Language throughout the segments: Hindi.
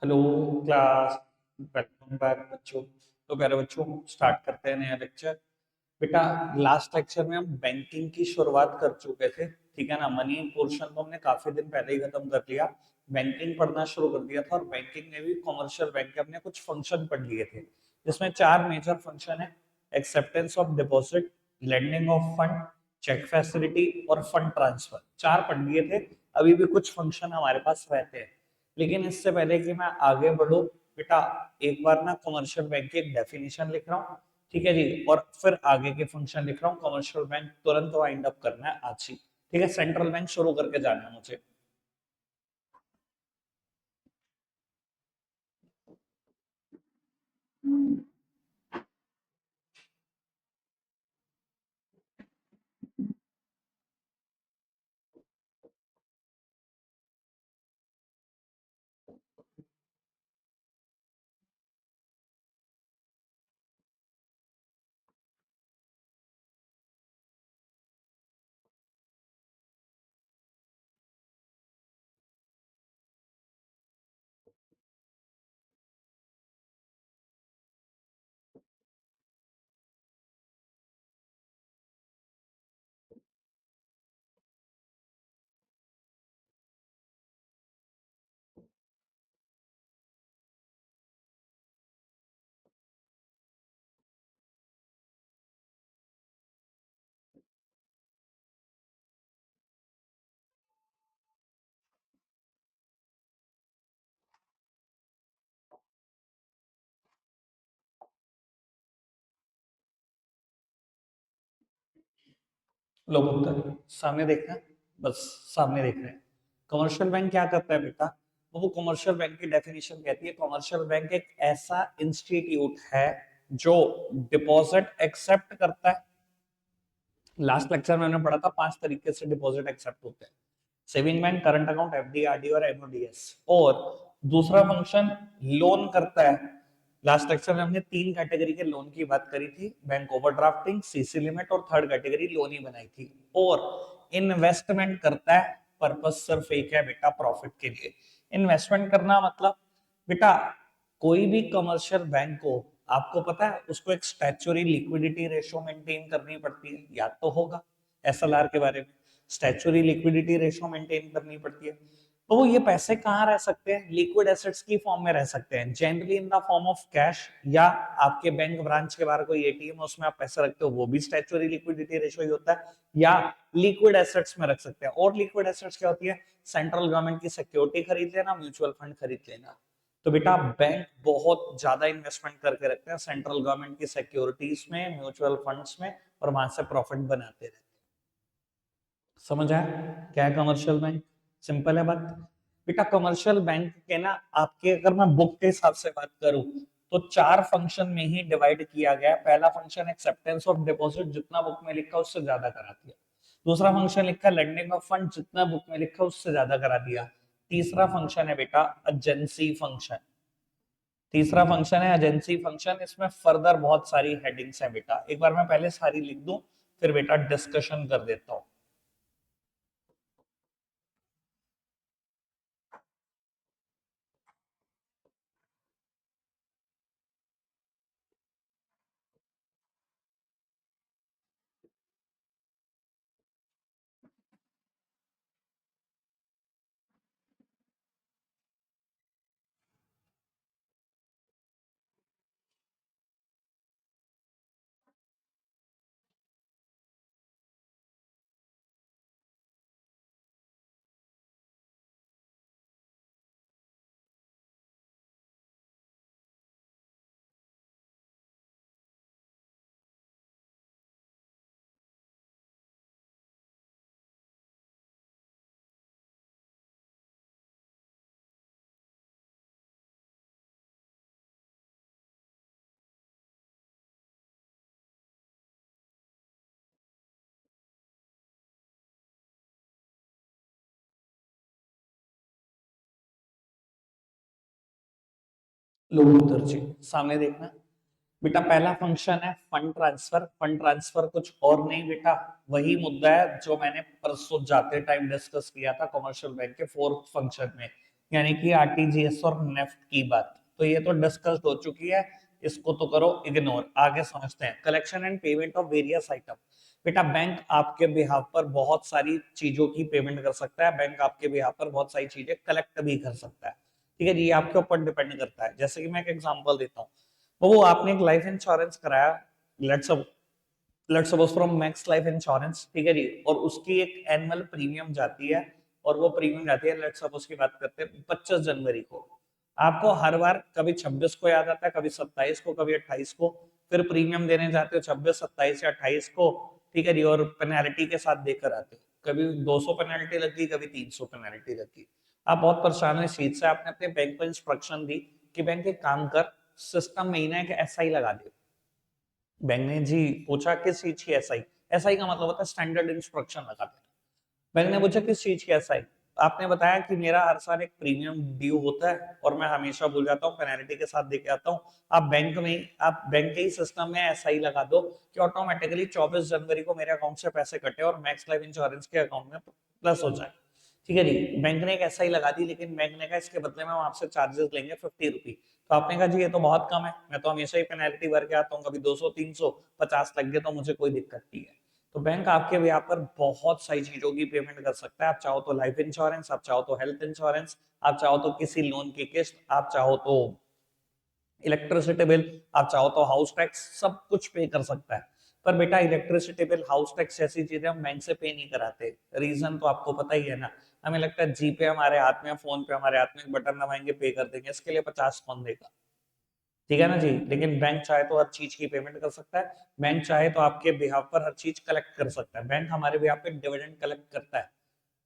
Hello class. वेलकम बैक बच्चों। तो प्यारे बच्चों, स्टार्ट करते हैं नया लेक्चर। बेटा, लास्ट लेक्चर में हम बैंकिंग की शुरुआत कर चुके थे, ठीक है ना। मनी पोर्शन तो हमने काफी दिन पहले ही खत्म कर लिया। बैंकिंग पढ़ना शुरू कर दिया था, और बैंकिंग में भी कॉमर्शियल बैंक के हमने कुछ फंक्शन पढ़ लिए थे, जिसमें चार मेजर फंक्शन है। Acceptance of deposit, lending of fund, cheque facility और फंड ट्रांसफर, चार पढ़ लिए थे। अभी भी कुछ फंक्शन हमारे पास रहते हैं, लेकिन इससे पहले कि मैं आगे बढ़ूं, बेटा एक बार ना कमर्शियल बैंक की एक डेफिनेशन लिख रहा हूँ, ठीक है जी, और फिर आगे के फंक्शन लिख रहा हूँ। कमर्शियल बैंक तुरंत वाइंड अप करना है आज ही, ठीक है। सेंट्रल बैंक शुरू करके जाना है मुझे। लो पुत्र, सामने देखना है, बस सामने देख रहे हैं। कमर्शियल बैंक क्या करता है बेटा? वो कमर्शियल बैंक की डेफिनेशन कहती है, कमर्शियल बैंक एक ऐसा इंस्टीट्यूट है जो डिपॉजिट एक्सेप्ट करता है। लास्ट लेक्चर में हमने पढ़ा था 5 तरीके से डिपॉजिट एक्सेप्ट होते हैं: saving bank, current account, FD, RD और एमओडीएस। और दूसरा फंक्शन लोन करता है। लास्ट लेक्चर में हमने 3 कैटेगरी के लोन की बात करी थी: बैंक ओवरड्राफ्टिंग, सीसी लिमिट और थर्ड कैटेगरी लोन ही बनाई थी। और इन्वेस्टमेंट करता है। पर्पस सिर्फ एक है बेटा, प्रॉफिट के लिए। इन्वेस्टमेंट करना मतलब बेटा, कोई भी कमर्शियल बैंक को, आपको पता है, उसको एक स्टैच्यूरी लिक्विडिटी रेशो मेंटेन करनी पड़ती है, याद तो होगा एसएलआर के बारे में। स्टैच्यूरी लिक्विडिटी रेशो मेंटेन करनी पड़ती है। तो वो ये पैसे कहाँ रह सकते हैं? लिक्विड एसेट्स की फॉर्म में रह सकते हैं, generally in the form of cash, या आपके बैंक ब्रांच के बाहर कोई एटीएम है उसमें आप पैसे रखते हो, वो भी स्टैच्यूरी लिक्विडिटी रेशो ही होता है। या लिक्विड एसेट्स में रख सकते हैं। और लिक्विड एसेट्स क्या होती है? सेंट्रल गवर्नमेंट की सिक्योरिटी खरीद लेना, म्यूचुअल फंड खरीद लेना। तो बेटा बैंक बहुत ज्यादा इन्वेस्टमेंट करके रखते हैं सेंट्रल गवर्नमेंट की सिक्योरिटीज में, म्यूचुअल फंड्स में, और वहां से प्रॉफिट बनाते रहते हैं। समझ आया क्या है कमर्शियल बैंक? सिंपल है बात। बेटा कमर्शियल बैंक के ना, आपके अगर मैं बुक के हिसाब से बात करूं, तो चार फंक्शन में ही डिवाइड किया गया है। पहला फंक्शन एक्सेप्टेंस ऑफ डिपॉजिट, जितना बुक में लिखा उससे ज्यादा करा दिया। दूसरा फंक्शन लिखा लेंडिंग ऑफ फंड, जितना बुक में लिखा उससे ज्यादा करा दिया। तीसरा फंक्शन है बेटा एजेंसी फंक्शन। तीसरा फंक्शन है एजेंसी फंक्शन। इसमें फर्दर बहुत सारी हेडिंग्स हैं बेटा, एक बार मैं पहले सारी लिख दूं, फिर बेटा डिस्कशन कर देता हूं। लो उत्तर जी, सामने देखना। बेटा पहला फंक्शन है फंड ट्रांसफर। फंड ट्रांसफर कुछ और नहीं बेटा, वही मुद्दा है जो मैंने परसों जाते टाइम डिस्कस किया था कमर्शियल बैंक के फोर्थ फंक्शन में। यानी कि आरटीजीएस और नेफ्ट की बात, तो ये तो डिस्कस्ड हो चुकी है, इसको तो करो इग्नोर। आगे समझते हैं collection and payment of various item. बेटा बैंक आपके बिहाफ पर बहुत सारी चीजों की पेमेंट कर सकता है, बैंक आपके बिहाफ पर बहुत सारी चीजें कलेक्ट भी कर सकता है, ठीक है जी, ये आपके ऊपर डिपेंड करता है। जैसे कि मैं एक एग्जांपल देता हूँ, वो आपने एक लाइफ इंश्योरेंस कराया, let's suppose from max life insurance, ठीक है जी, और उसकी एक एनुअल प्रीमियम जाती है, और वो प्रीमियम जाती है, लेट्स सपोज की बात करते हैं 25 जनवरी को। आपको हर बार कभी 26 को याद आता है, कभी 27 को, कभी 28 को, फिर प्रीमियम देने जाते हो 26, 27 या 28 को, ठीक है जी, और पेनल्टी के साथ देकर आते हो, कभी 200 पेनल्टी लगी, कभी 300 पेनल्टी लगी। आप बहुत परेशान हो इस चीज से, आपने अपने बैंक को इंस्ट्रक्शन दी कि बैंक एक काम कर, सिस्टम महीना एक एसआई लगा दे। बैंक ने जी पूछा किस चीज की एसआई, एसआई का मतलब होता है स्टैंडर्ड इंस्ट्रक्शन लगा देना। बैंक ने पूछा किस चीज की एसआई, आपने बताया कि मेरा हर साल एक प्रीमियम ड्यू होता है और मैं हमेशा भूल जाता हूँ, पेनल्टी के साथ देके आता हूँ। आप बैंक के ही सिस्टम में एसआई लगा दो कि ऑटोमेटिकली 24 जनवरी को मेरे अकाउंट से पैसे कटे और मैक्स लाइफ इंश्योरेंस के अकाउंट में प्लस हो जाए, ठीक है जी। बैंक ने एक एसआई लगा दी, लेकिन बैंक ने कहा इसके बदले में हम आपसे चार्जेस लेंगे 50 रुपी। तो आपने कहा जी ये तो बहुत कम है, मैं तो हमेशा ही पेनल्टी भर के आता हूँ, कभी 200, 300, 50 लग गए तो मुझे कोई दिक्कत नहीं है। तो बैंक आपके यहाँ पर बहुत सारी चीजों की पेमेंट कर सकता है। आप चाहो तो लाइफ इंश्योरेंस, आप चाहो तो हेल्थ इंश्योरेंस, आप चाहो तो किसी लोन की किस्त, आप चाहो तो इलेक्ट्रिसिटी बिल, आप चाहो तो हाउस टैक्स, सब कुछ पे कर सकता है। पर बेटा इलेक्ट्रिसिटी बिल, हाउस टैक्स जैसी चीजें हम बैंक से पे नहीं कराते। रीजन तो आपको पता ही है ना, हमें लगता है जीपे हमारे हाथ में, फोन पे हमारे हाथ में, बटन दबाएंगे पे कर देंगे, इसके लिए 50 कौन देगा, ठीक है ना जी। लेकिन बैंक चाहे तो हर चीज की पेमेंट कर सकता है, बैंक चाहे तो आपके बिहाफ पर हर चीज कलेक्ट कर सकता है। बैंक हमारे बिहाफ पे डिविडेंड कलेक्ट करता है,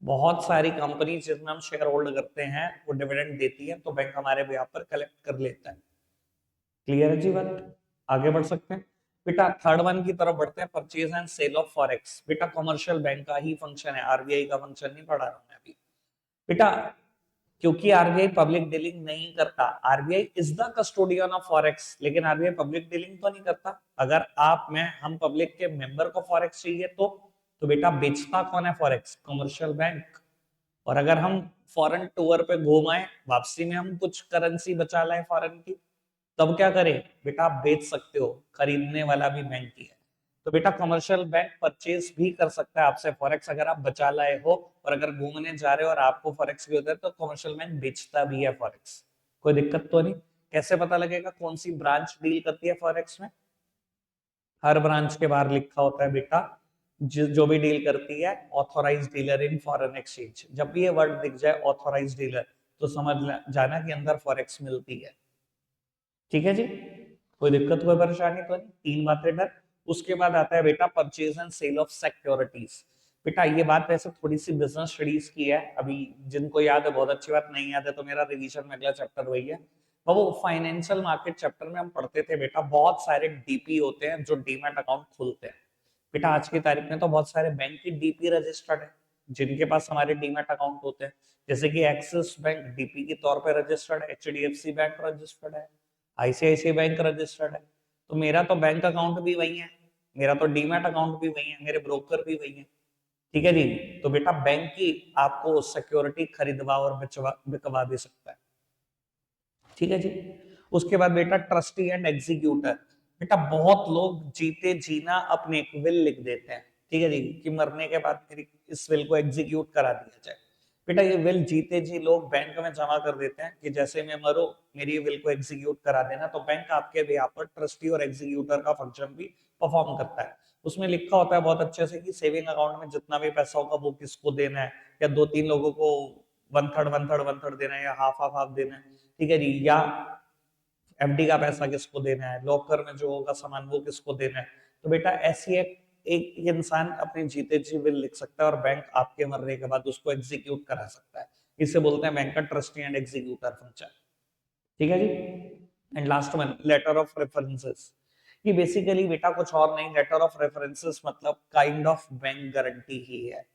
बहुत सारी कंपनी जिसमें हम शेयर होल्ड करते हैं वो डिविडेंड देती है, तो बैंक हमारे बिहाफ पर कलेक्ट कर लेता है। क्लियर है जी बात, आगे बढ़ सकते हैं। बेटा थर्ड वन की तरफ बढ़ते हैं, purchase and sale of forex. बेटा कमर्शियल बैंक का ही फंक्शन है, आरबीआई का फंक्शन नहीं पढ़ा रहा हूं मैं अभी। बेटा क्योंकि आरबीआई पब्लिक डीलिंग नहीं करता, RBI is the custodian of forex, लेकिन आरबीआई पब्लिक डीलिंग तो नहीं करता। अगर आप मैं हम पब्लिक के मेंबर को फॉरेक्स चाहिए तो बेटा बेचता कौन है फॉरेक्स, कमर्शियल बैंक। और अगर हम फॉरेन टूर पे घूम आए, वापसी में हम कुछ करेंसी बचा लाए फॉरेन की, तब क्या करें, बेटा आप बेच सकते हो, खरीदने वाला भी बैंक ही है। तो बेटा कमर्शियल बैंक परचेज भी कर सकता है आपसे फॉरेक्स, अगर आप बचा लाए हो, और अगर घूमने जा रहे हो और आपको फॉरेक्स भी होता है तो कमर्शियल बैंक बेचता भी है फॉरेक्स। कोई दिक्कत तो नहीं। कैसे पता लगेगा कौन सी ब्रांच डील करती है फॉरेक्स में, हर ब्रांच के बाहर लिखा होता है बेटा, जो भी डील करती है authorise dealer in foreign exchange. जब भी ये वर्ड दिख जाए ऑथोराइज डीलर, तो समझ जाना कि अंदर फॉरेक्स मिलती है, ठीक है जी। कोई दिक्कत कोई परेशानी तो नहीं, तीन बातें डर। उसके बाद आता है बेटा purchase and sale of securities. बेटा ये बात वैसे थोड़ी सी बिजनेस स्टडीज की है, अभी जिनको याद है बहुत अच्छी बात, नहीं याद है तो मेरा रिवीजन में अगला चैप्टर वही है। वो फाइनेंशियल मार्केट चैप्टर में हम पढ़ते थे बेटा, बहुत सारे डीपी होते हैं जो डीमैट अकाउंट खोलते हैं। बेटा आज की तारीख में तो बहुत सारे बैंक की डीपी रजिस्टर्ड है, जिनके पास हमारे डीमैट अकाउंट होते हैं। जैसे कि एक्सिस बैंक डीपी के तौर पर रजिस्टर्ड है, एचडीएफसी बैंक रजिस्टर्ड है, आईसीआईसी बैंक रजिस्टर्ड है। तो मेरा तो बैंक अकाउंट भी वही है, मेरा तो डीमैट अकाउंट भी वही है, मेरे ब्रोकर भी वही है, ठीक है जी। तो बेटा बैंक की आपको सिक्योरिटी खरीदवा और बिकवा भी सकता है, ठीक है जी। उसके बाद बेटा ट्रस्टी एंड एग्जीक्यूटर। बेटा बहुत लोग जीते जीना अपने एक विल लिख देते हैं, ठीक है जी, कि मरने के बाद मेरी इस विल को एग्जीक्यूट करा दिया जाए। बेटा ये विल जीते जी लोग बैंक में जमा कर देते हैं कि जैसे मैं मरो मेरी विल को एग्जीक्यूट करा देना। तो बैंक आपके यहाँ पर ट्रस्टी और एग्जीक्यूटर का फंक्शन भी परफॉर्म करता है। उसमें लिखा होता है बहुत अच्छे से कि सेविंग अकाउंट में जितना भी पैसा होगा वो किसको देना है, या दो तीन लोगों को वन थर्ड देना है, या हाफ हाफ हाफ देना है, ठीक है जी, या एफडी का पैसा किसको देना है, लॉकर में जो होगा सामान वो किसको देना है। तो बेटा ऐसी एक इंसान अपने जीते जी विल लिख सकता है और बैंक आपके मरने के बाद उसको एग्जीक्यूट करा सकता है। इसे बोलते हैं बैंक का ट्रस्टी एंड एग्जीक्यूटर फंक्शन, ठीक है जी। And last one letter of references. ये बेसिकली बेटा कुछ और नहीं, लेटर ऑफ रेफरेंसेस मतलब काइंड ऑफ बैंक गारंटी ही है।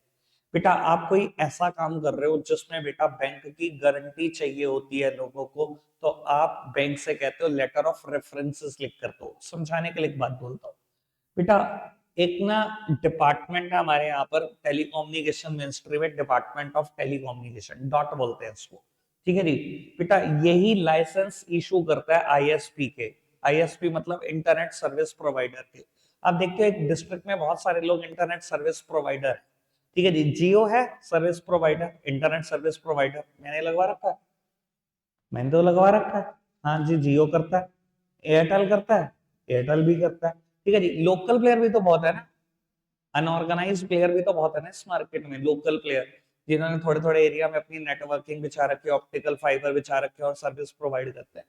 बेटा आप कोई ऐसा काम कर रहे हो जिसमें बेटा बैंक की गारंटी चाहिए होती है लोगों को, तो आप बैंक से कहते हो लेटर ऑफ रेफरेंसेस लिख कर दो। समझाने के लिए एक बात बोलता हूँ बेटा, एक ना डिपार्टमेंट है हमारे यहाँ पर टेलीकॉम्युनिकेशन मिनिस्ट्री में, डिपार्टमेंट ऑफ टेलीकॉम्युनिकेशन डॉट बोलते हैं इसको, ठीक है जी। बेटा यही लाइसेंस इशू करता है आईएसपी के। आईएसपी मतलब इंटरनेट सर्विस प्रोवाइडर के। आप देखते हो एक डिस्ट्रिक्ट में बहुत सारे लोग इंटरनेट सर्विस प्रोवाइडर है। ठीक है जी, जियो है service provider, internet service provider मैंने लगवा रखा है। मैंने तो लगवा रखा है। हाँ जी, जियो करता है, एयरटेल करता है, एयरटेल भी करता है। ठीक है जी, लोकल प्लेयर भी तो बहुत है ना, अनऑर्गेनाइज प्लेयर भी तो बहुत है ना इस मार्केट में, लोकल प्लेयर जिन्होंने थोड़े थोड़े एरिया में अपनी नेटवर्किंग बिछा रखी है, ऑप्टिकल फाइबर बिछा रखे हैं और सर्विस प्रोवाइड करते हैं।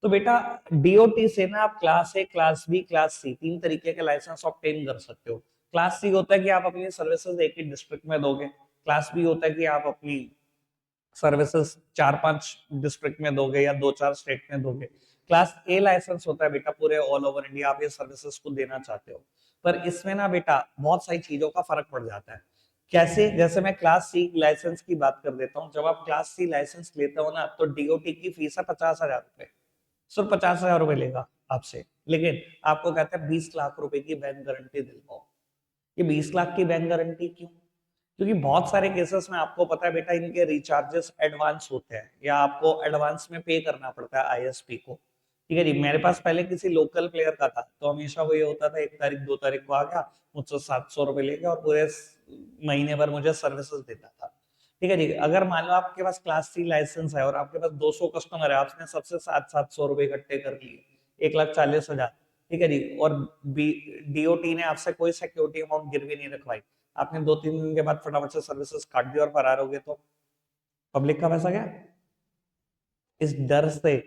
तो बेटा डीओटी से ना आप class A, class B, class C तीन तरीके के लाइसेंस ऑब्टेन कर सकते हो। क्लास सी होता है कि आप अपनी सर्विसेज एक ही डिस्ट्रिक्ट में दोगे। क्लास बी होता है कि आप अपनी सर्विसेज चार पांच डिस्ट्रिक्ट में दोगे या दो चार स्टेट में दोगे। क्लास ए लाइसेंस होता है बेटा पूरे ऑल ओवर इंडिया आप ये सर्विसेज को देना चाहते हो। पर इसमें ना बेटा बहुत सारी चीजों का फर्क पड़ जाता है। कैसे? जैसे मैं क्लास सी लाइसेंस की बात कर देता हूँ। जब आप क्लास सी लाइसेंस लेते हो ना तो डीओटी की फीस है 50,000 रुपए। सिर्फ 50,000 रुपए लेगा आपसे। लेकिन आपको कहता है 20 लाख रुपए की बैंक गारंटी दिलवाओ। ये 20 लाख की बैंक गारंटी क्यों? क्योंकि बहुत सारे केसेस में आपको पता है बेटा इनके रिचार्जेस एडवांस होते हैं या आपको एडवांस में पे करना पड़ता है आईएसपी को। ठीक है जी, मेरे पास पहले किसी लोकल प्लेयर का था तो हमेशा वो ये होता था 1 तारीख 2 तारीख को आ गया, मुझसे 700 रुपए ले गया और पूरे महीने भर मुझे सर्विसेज देता था। ठीक है जी, अगर मान लो आपके पास क्लास सी लाइसेंस है और आपके पास 200 कस्टमर है, आपने सबसे 700 रुपए इकट्ठे कर लिए, 1,40,000। ठीक है जी, और डीओटी ने आपसे कोई सिक्योरिटी अमाउंट गिरवी नहीं रखवाई, आपने 2-3 दिन के बाद फटाफट से सर्विसेज काट दी और फरार हो गए, तो पब्लिक का पैसा गया। इस डर से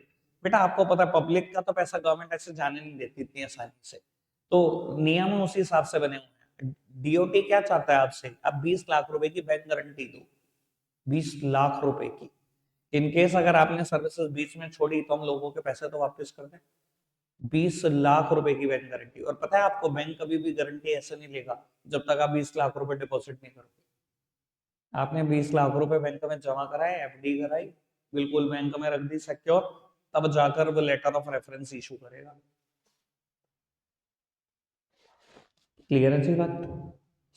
बेटा आपको पता है पब्लिक का तो पैसा गवर्नमेंट ऐसे जाने नहीं देती इतनी आसानी से। तो नियम उसी हिसाब से बने हुए हैं। डीओटी क्या चाहता है आपसे? आप 20 लाख रुपए की बैंक गारंटी दो, 20 लाख रुपए की। इनकेस अगर आपने सर्विसेज बीच में छोड़ी तो हम लोगों के पैसे तो वापस कर दें। 20 लाख रुपए की बैंक गारंटी। और पता है आपको बैंक कभी भी गारंटी ऐसे नहीं लेगा जब तक आप 20 लाख रुपए डिपॉजिट नहीं करोगे। आपने 20 लाख रुपए बैंक में जमा कराए, एफडी कराई, बिल्कुल बैंक में रख दी सिक्योर, तब जाकर वो लेटर ऑफ रेफरेंस इशू करेगा। क्लियर है जी बात?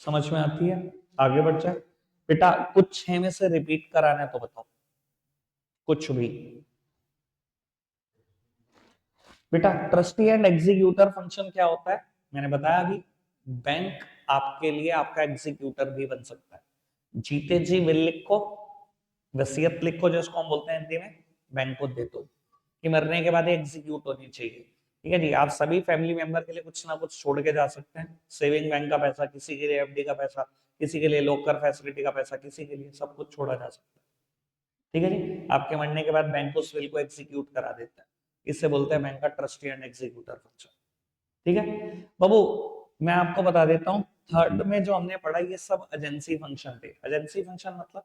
समझ में आती है? आगे बढ़ जाए। बेटा कुछ 6 में से रिपीट कराना है तो बताओ, कुछ भी। बेटा ट्रस्टी एंड एग्जीक्यूटर फंक्शन क्या होता है? मैंने बताया अभी, बैंक आपके लिए आपका एग्जीक्यूटर भी बन सकता है। जीते जी विल लिखो, वसीयत लिखो जिसको हम बोलते हैं हिंदी में, बैंक को दे दो कि मरने के बाद एग्जीक्यूट होनी चाहिए। ठीक है जी, आप सभी फैमिली मेंबर के लिए कुछ ना कुछ छोड़ के जा सकते हैं। सेविंग बैंक का पैसा, किसी के लिए एफडी का पैसा, किसी के लिए लॉकर फैसिलिटी का पैसा, किसी के लिए सब कुछ छोड़ा जा सकता है। ठीक है जी, आपके मरने के बाद बैंक उस विल को एग्जीक्यूट करा देता है। इससे बोलते हैं बैंक का ट्रस्टी एंड एग्जीक्यूटर फंक्शन। ठीक है बाबू, मैं आपको बता देता हूँ थर्ड में जो हमने पढ़ा ये सब एजेंसी फंक्शन थे। एजेंसी फंक्शन मतलब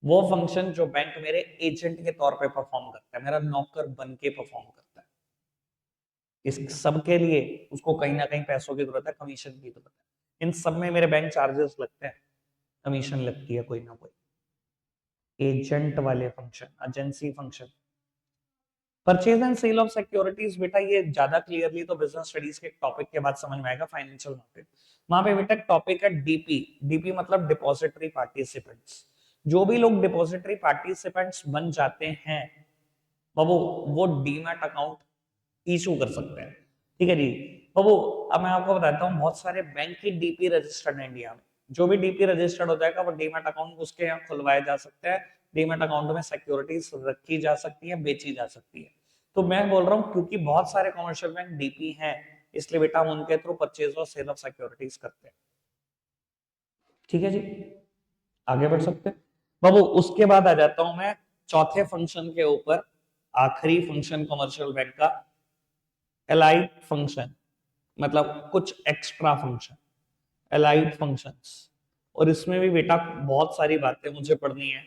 वो फंक्शन जो बैंक मेरे एजेंट के तौर पे परफॉर्म करता है, मेरा नौकर बन के परफॉर्म करता है। इस सब के लिए उसको कहीं ना कहीं पैसों की जरूरत है, कमीशन की जरूरत है। इन सब में मेरे बैंक चार्जेस लगते हैं, कमीशन लगती है कोई ना कोई। एजेंट वाले function, agency function. Purchase and sale of securities बेटा ये ज्यादा क्लियरली तो बिजनेस स्टडीज के टॉपिक के बाद समझ में आएगा, फाइनेंशियल मार्केट। वहां पे बेटा टॉपिक है डीपी। डीपी मतलब डिपॉजिटरी पार्टिसिपेंट्स। जो भी लोग डिपॉजिटरी पार्टिसिपेंट्स बन जाते हैं बाबू, वो डीमैट अकाउंट इशू कर सकते हैं। ठीक है जी बाबू, अब मैं आपको बताता हूँ बहुत सारे बैंक की डीपी रजिस्टर्ड है इंडिया में। जो भी डीपी रजिस्टर्ड हो जाएगा वो डीमैट अकाउंट उसके यहाँ खुलवाए जा सकते हैं। डीमैट अकाउंट में सिक्योरिटीज रखी जा सकती है, बेची जा सकती है। तो मैं बोल रहा हूँ क्योंकि बहुत सारे कमर्शियल बैंक डीपी हैं, इसलिए बेटा हम उनके थ्रू परचेज और सेल ऑफ सिक्योरिटीज करते हैं। ठीक है जी, आगे बढ़ सकते हैं बाबू। उसके बाद आ जाता हूं मैं चौथे फंक्शन के ऊपर, आखिरी फंक्शन कमर्शियल बैंक का, एलाइड फंक्शन, मतलब कुछ एक्स्ट्रा फंक्शन, एलाइड फंक्शंस। और इसमें भी बेटा बहुत सारी बातें मुझे पढ़नी है।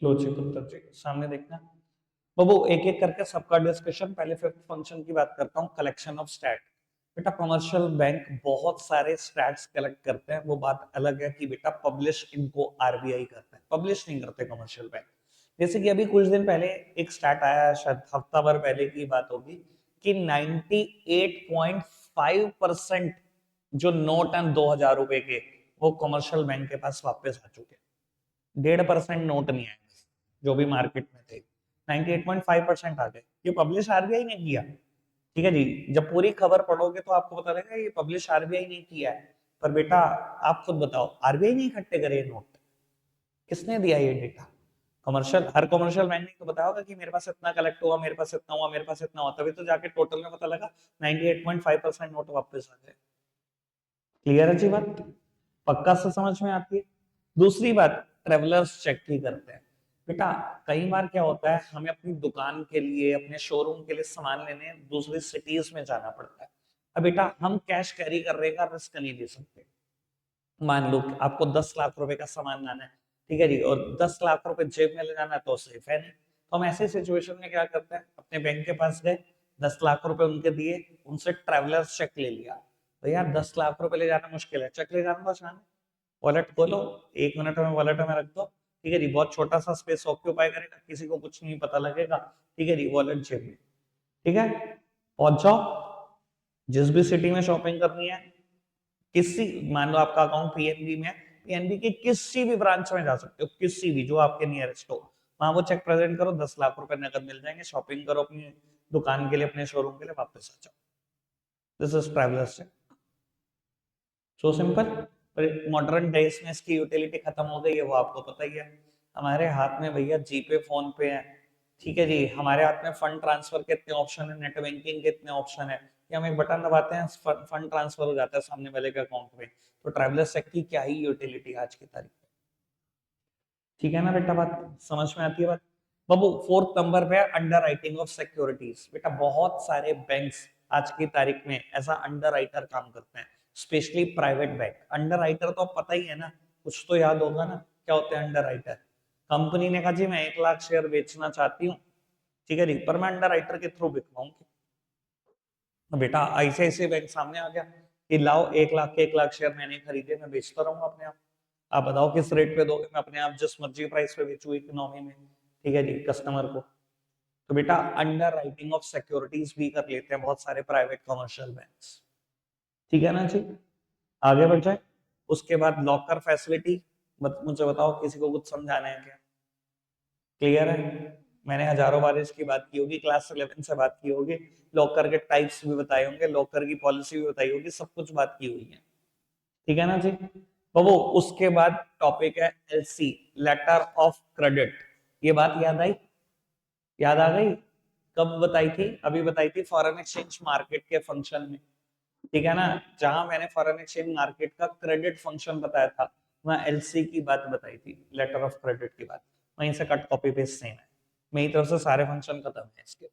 लो जी पुत्र जी, सामने देखना बाबू, एक एक करके सबका डिस्कशन। पहले फिफ्थ फंक्शन की बात करता हूँ, कलेक्शन ऑफ स्टैट। बेटा कमर्शियल बैंक बहुत सारे स्टैट्स कलेक्ट करते हैं, वो बात अलग है कि बेटा पब्लिश इनको आरबीआई करता है, पब्लिश नहीं करते कमर्शियल बैंक। जैसे कि अभी कुछ दिन पहले एक स्टैट आया, शायद हफ्ता भर पहले की बात होगी, कि 98.5% जो नोट हैं 2000 रुपए के, वो कमर्शियल बैंक के पास वापस आ चुके हैं। 1.5% नोट नहीं आए जो भी मार्केट में थे, 98.5% आ गए। ये पब्लिश आरबीआई ने किया, ठीक है जी। जब पूरी खबर पढ़ोगे तो आपको पता लगेगा ये पब्लिश आरबीआई ने किया है। पर बेटा आप खुद बताओ, आरबीआई ने इकट्ठे करे नोट? किसने दिया ये डेटा? कमर्शियल, हर कमर्शियल बैंक ने तो बताया होगा कि मेरे पास इतना कलेक्ट हुआ, मेरे पास इतना हुआ, मेरे पास इतना हुआ, तभी तो जाके टोटल में पता लगा 98.5% नोट वापस आ गए। क्लियर है जी बात? पक्का से समझ में आती है? दूसरी बात, ट्रेवलर्स चेक ही करते हैं। बेटा कई बार क्या होता है, हमें अपनी दुकान के लिए, अपने शोरूम के लिए सामान लेने दूसरी सिटीज में जाना पड़ता है। अब बेटा हम कैश कैरी करने का रिस्क नहीं ले सकते। मान लो कि आपको 10 लाख रुपए का सामान लाना है, ठीक है जी, और 10 लाख रुपए जेब में ले जाना है, तो सेफ है नहीं। तो हम ऐसे सिचुएशन में क्या करते हैं, अपने बैंक के पास गए, 10 लाख रुपए उनके दिए, उनसे ट्रेवलर्स चेक ले लिया। तो यार 10 लाख रुपए ले जाना मुश्किल है, चेक ले जाना तो आसान है। वॉलेट खोलो, 1 मिनट में वॉलेट में रख दो, ठीक है जी, बहुत छोटा सा स्पेस ऑक्यूपाई करेगा, किसी को कुछ नहीं पता लगेगा, ठीक है जी, वॉलेट जेब में, ठीक है। पहुंच जाओ, जिस भी सिटी में शॉपिंग करनी है, किसी, मान लो आपका अकाउंट पीएनबी में है, पीएनबी के किसी भी ब्रांच में जा सकते हो, किसी भी जो आपके नियरेस्ट हो, वहां वो चेक प्रेजेंट करो, 10 लाख रुपए नकद मिल जाएंगे, शॉपिंग करो अपनी दुकान के लिए, अपने शोरूम के लिए, वापस आ जाओ। This is travellers cheque, so simple. पर मॉडर्न डेज में इसकी यूटिलिटी खत्म हो गई है, वो आपको पता ही है। हमारे हाथ में भैया जीपे, फोन पे है, ठीक है जी, हमारे हाथ में फंड ट्रांसफर के इतने ऑप्शन है, नेट बैंकिंग के इतने ऑप्शन है कि हम एक बटन दबाते हैं, फंड ट्रांसफर हो जाता है सामने वाले के अकाउंट में। तो ट्रैवलर चेक की क्या ही यूटिलिटी आज की तारीख में। ठीक है ना बेटा, बात समझ में आती है बात? बाबू फोर्थ नंबर पे अंडर राइटिंग ऑफ सिक्योरिटीज। बेटा बहुत सारे बैंक्स आज की तारीख में ऐसा अंडर राइटर काम करते हैं, specially private bank. Under writer तो पता ही है ना, कुछ तो याद होगा ना, क्या होते हैं अंडर राइटर? कंपनी ने कहा जी मैं 1 लाख शेयर बेचना चाहती हूँ, ठीक है जी, पर मैं अंडर राइटर के थ्रू बिकवाऊंगी। तो बेटा आईसीआईसीआई बैंक सामने आ गया कि लाओ 1 लाख के 1 लाख शेयर मैंने खरीदे, मैं बेचता रहूंगा अपने आप। आप बताओ किस रेट पे दोगे, मैं अपने आप जिस मर्जी प्राइस पे बेचू इकोनॉमी में, ठीक है जी, कस्टमर को। तो बेटा अंडर राइटिंग ऑफ सिक्योरिटीज भी कर लेते हैं बहुत सारे प्राइवेट कमर्शियल बैंक्स, ठीक है ना जी। आगे बढ़ जाए, उसके बाद लॉकर फैसिलिटी। मुझे बताओ, किसी को कुछ समझाना है क्या? क्लियर है? मैंने हजारों बार इसकी बात की होगी, क्लास 11 से बात की होगी, लॉकर के टाइप्स भी बताए होंगे, लॉकर की पॉलिसी भी बताई होगी, सब कुछ बात की हुई है, ठीक है ना जी। तो वो उसके बाद टॉपिक है एलसी, लेटर ऑफ क्रेडिट। ये बात याद आई? याद आ गई? कब बताई थी? अभी बताई थी फॉरेन एक्सचेंज मार्केट के फंक्शन में, ठीक है ना। जहां मैंने फॉरेन एक्सचेंज मार्केट का क्रेडिट फंक्शन बताया था, वहां एलसी की बात बताई थी, लेटर ऑफ क्रेडिट की बात। वहीं से कट कॉपी पेस्ट सेम है, मेरी तरफ से सारे फंक्शन खत्म है इसके।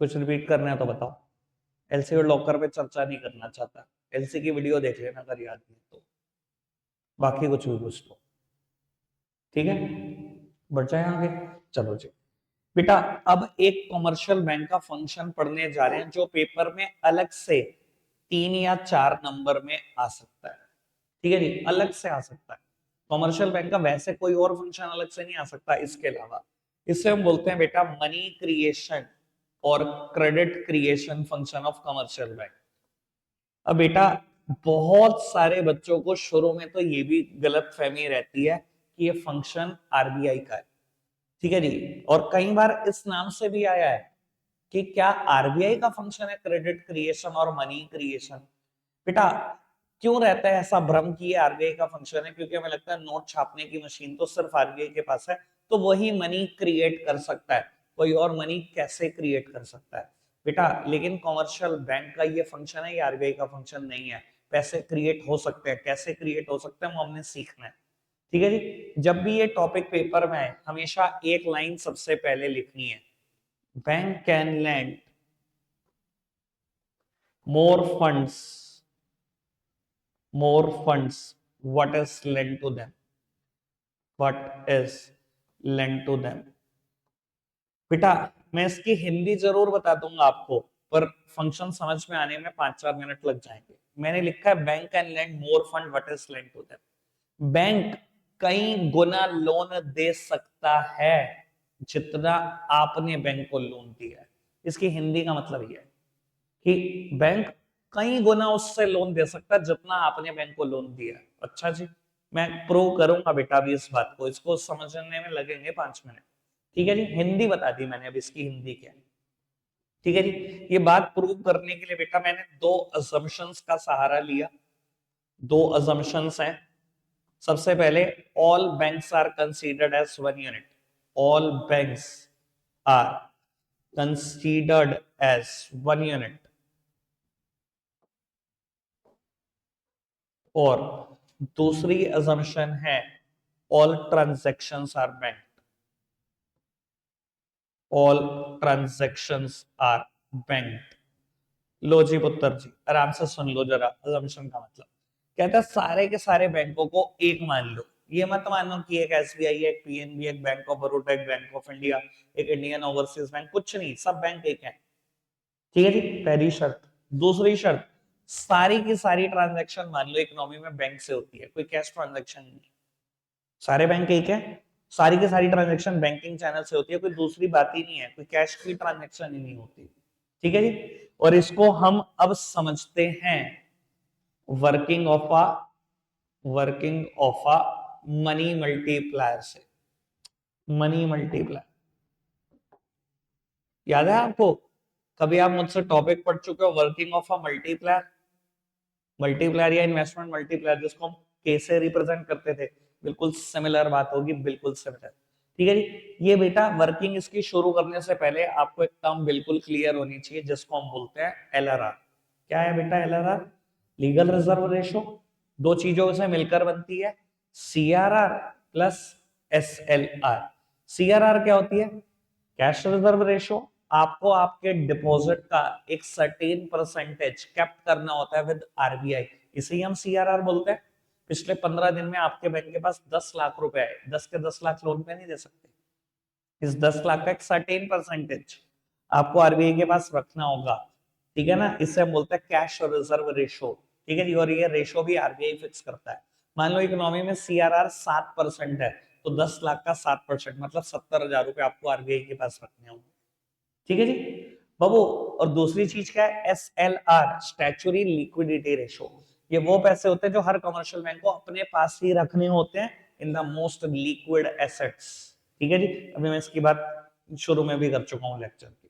कुछ रिपीट करना है तो बताओ। एलसी और लॉकर पे चर्चा नहीं करना चाहता, एलसी की वीडियो देख लेना अगर याद नहीं है तो, बाकी कुछ भी पूछ लो, ठीक है। बढ़ जाए आगे, चलो जी। बेटा अब एक कमर्शियल बैंक का फंक्शन पढ़ने जा रहे हैं, जो पेपर में अलग से 3 या 4 नंबर में आ सकता है, ठीक है जी, अलग से आ सकता है। कमर्शियल बैंक का वैसे कोई और फंक्शन अलग से नहीं आ सकता इसके अलावा। इससे हम बोलते हैं बेटा मनी क्रिएशन और credit creation function of commercial bank. अब बेटा बहुत सारे बच्चों को शुरू में तो ये भी गलत फहमी रहती है कि ये फंक्शन आरबीआई का है, ठीक है जी, और कई बार इस नाम से भी आया है कि क्या आरबीआई का फंक्शन है क्रेडिट क्रिएशन और मनी क्रिएशन। बेटा क्यों रहता है ऐसा भ्रम कि ये आरबीआई का फंक्शन है? क्योंकि हमें लगता है नोट छापने की मशीन तो सिर्फ आरबीआई के पास है, तो वही मनी क्रिएट कर सकता है, कोई और मनी कैसे क्रिएट कर सकता है? बेटा लेकिन कमर्शियल बैंक का ये फंक्शन है, ये आरबीआई का फंक्शन नहीं है। पैसे क्रिएट हो सकते हैं, कैसे क्रिएट हो सकते हैं वो हमने सीखना है, ठीक है जी। जब भी ये टॉपिक पेपर में है, हमेशा एक लाइन सबसे पहले लिखनी है, bank can land more funds, more funds, what is lent to them, what is lend to them. बेटा मैं इसकी हिंदी जरूर बता दूंगा आपको, पर फंक्शन समझ में आने में 5-4 मिनट लग जाएंगे। मैंने लिखा है bank can lend more fund, what is lend to them. Bank कई गुना लोन दे सकता है जितना आपने बैंक को लोन दिया है। इसकी हिंदी का मतलब यह है कि बैंक कई गुना उससे लोन दे सकता है जितना आपने बैंक को लोन दिया है। अच्छा जी, मैं प्रूव करूंगा बेटा अभी इस बात को, इसको समझने में लगेंगे 5 मिनट। ठीक है जी, हिंदी बता दी मैंने, अब इसकी हिंदी क्या है। ठीक है जी, ये बात प्रूव करने के लिए बेटा मैंने दो असम्पशंस का सहारा लिया। दो असम्पशंस हैं। सबसे पहले, all banks are considered as one unit. All banks are considered as one unit. और दूसरी असम्पशन है, all transactions are banked. All transactions are banked. लो जी पुत्र जी, आराम से सुन लो जरा असम्पशन का मतलब। कहता है सारे के सारे बैंकों को एक मान लो। ये मत मानो कि एक एसबीआई, एक पीएनबी, एक बैंक ऑफ बड़ौदा, एक बैंक ऑफ इंडिया, एक इंडियन ओवरसीज बैंक, कुछ नहीं, सब बैंक एक है। ठीक है जी, पहली शर्त। दूसरी शर्त, सारी की सारी ट्रांजैक्शन मान लो इकोनॉमी में बैंक से होती है, कोई कैश ट्रांजैक्शन नहीं। सारे बैंक एक है, सारी की सारी ट्रांजैक्शन बैंकिंग चैनल से होती है, कोई दूसरी बात ही नहीं है, कोई कैश की ट्रांजैक्शन ही नहीं होती। ठीक है जी, और इसको हम अब समझते हैं working of a money multiplier से। मनी मल्टीप्लायर याद है आपको? कभी आप मुझसे टॉपिक पढ़ चुके हो working of a multiplier? Multiplier या इन्वेस्टमेंट मल्टीप्लायर, जिसको हम कैसे रिप्रेजेंट करते थे, बिल्कुल सिमिलर बात होगी, बिल्कुल सिमिलर। ठीक है जी, ये बेटा वर्किंग इसकी शुरू करने से पहले आपको एक टर्म बिल्कुल क्लियर होनी चाहिए, जिसको हम बोलते हैं एलआरआर। क्या है बेटा एलआरआर? Legal reserve ratio. दो चीजों से मिलकर बनती है, सीआरआर प्लस एसएलआर। सीआरआर क्या होती है? Cash reserve ratio. आपको आपके डिपॉजिट का एक सर्टेन परसेंटेज कैप्ट करना होता है विद आरबीआई, इसे ही हम सीआरआर बोलते हैं। पिछले 15 दिन में आपके बैंक के पास 10 लाख रुपए है, 10 के 10 लाख लोन पे नहीं दे सकते। इस 10 लाख का एक सर्टेन परसेंटेज आपको आरबीआई के पास रखना होगा। ठीक है ना, इससे हम बोलते हैं कैश रिजर्व रेशो। ठीक है जी, और ये रेशो भी आरबीआई फिक्स करता है। मान लो इकोनॉमी में सीआरआर 7% है, तो 10 लाख का 7% मतलब 70,000 रुपए आपको आरबीआई के पास रखने होंगे। ठीक है जी बाबू। और दूसरी चीज क्या है? SLR, statutory liquidity ratio. ये वो पैसे होते हैं जो हर कमर्शियल बैंक को अपने पास ही रखने होते हैं in the most liquid assets. ठीक है जी, अभी मैं इसकी बात शुरू में भी कर चुका हूं लेक्चर की।